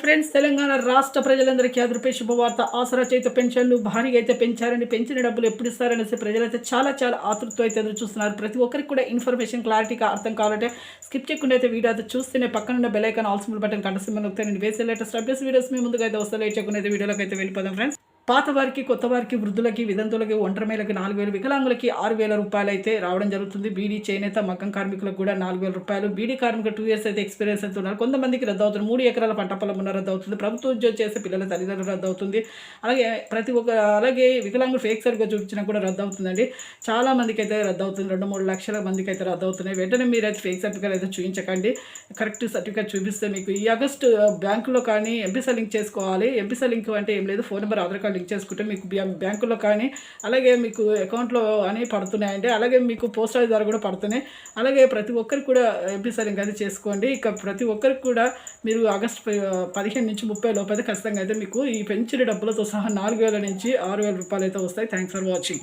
Friends, Telangana రాష్ట్ర ప్రజలందరికీ అదృపే శుభవార్త. ఆసరా చేత పెన్షన్లు భారీగా అయితే పెంచారని, పెంచిన డబ్బులు ఎప్పుడు ఇస్తారనేసి ప్రజలైతే చాలా ఆతృతతో అయితే ఎదురు చూస్తున్నారు. ప్రతి ఒక్కరికి కూడా ఇన్ఫర్మేషన్ క్లారిటీగా అర్థం కావాలంటే స్కిప్ చేయకుండా అయితే వీడియో అయితే చూస్తేనే పక్కనున్న bell icon all symbol button కంట సింబల్ నొక్కితే నేను వేసే లేటెస్ట్ అప్డేట్స్ వీడియోస్ మీ ముందుగా అయితే వస్తే లేట్ చేయకుండా అయితే వీడియోలోకి అయితే వెళ్ళిపోదాం ఫ్రెండ్స్. పాత వారికి, కొత్త వారికి, వృద్ధులకి, వితంతులకి, ఒంటరి మహిళలకి 4,000, వికలాంగులకి 6,000 రూపాయలు అయితే రావడం జరుగుతుంది. బీడీ, చేనేత, మగ్గం కార్మికులకు కూడా 4,000 రూపాయలు. బీడీ కార్మికులు 2 ఇయర్స్ అయితే ఎక్స్పీరియన్స్ అయితే ఉన్నారు. కొంతమందికి రద్దు అవుతుంది. 3 ఎకరాల పంట పొలం ఉన్న రద్దు అవుతుంది. ప్రభుత్వ ఉద్యోగం చేసే పిల్లల తల్లిదండ్రులు రద్దు అవుతుంది. అలాగే వికలాంగులు ఫేక్ సరిగ్గా చూపించినా కూడా రద్దు అవుతుందండి. చాలా మందికి అయితే రద్దు అవుతుంది. 2-3 లక్షల మందికి అయితే రద్దు అవుతున్నాయి. వెంటనే మీరైతే ఫేక్ సర్టిఫికేట్ అయితే చూపించకండి. కరెక్ట్ సర్టిఫికేట్ చూపిస్తే మీకు ఈ ఆగస్టు బ్యాంకులో కానీ ఎంపీసీ లింక్ చేసుకోవాలి. ఎంపీసీ లింక్ అంటే ఏం లేదు, phone number, Aadhaar card link చేసుకుంటే మీకు బ్యాంకులో కానీ అలాగే మీకు అకౌంట్లో అని పడుతున్నాయండి. అలాగే మీకు పోస్ట్ ఆఫీస్ ద్వారా కూడా పడుతున్నాయి. అలాగే ప్రతి ఒక్కరికి కూడా ఎంపీసీ లింక్ అయితే చేసుకోండి. ఇక ప్రతి ఒక్కరికి కూడా మీరు ఆగస్టు 15 నుంచి 30 లోపు అయితే ఖచ్చితంగా అయితే మీకు ఈ పెంచిన డబ్బులతో సహా 4,000 నుంచి 6,000 రూపాయలు అయితే వస్తాయి. Thanks for watching.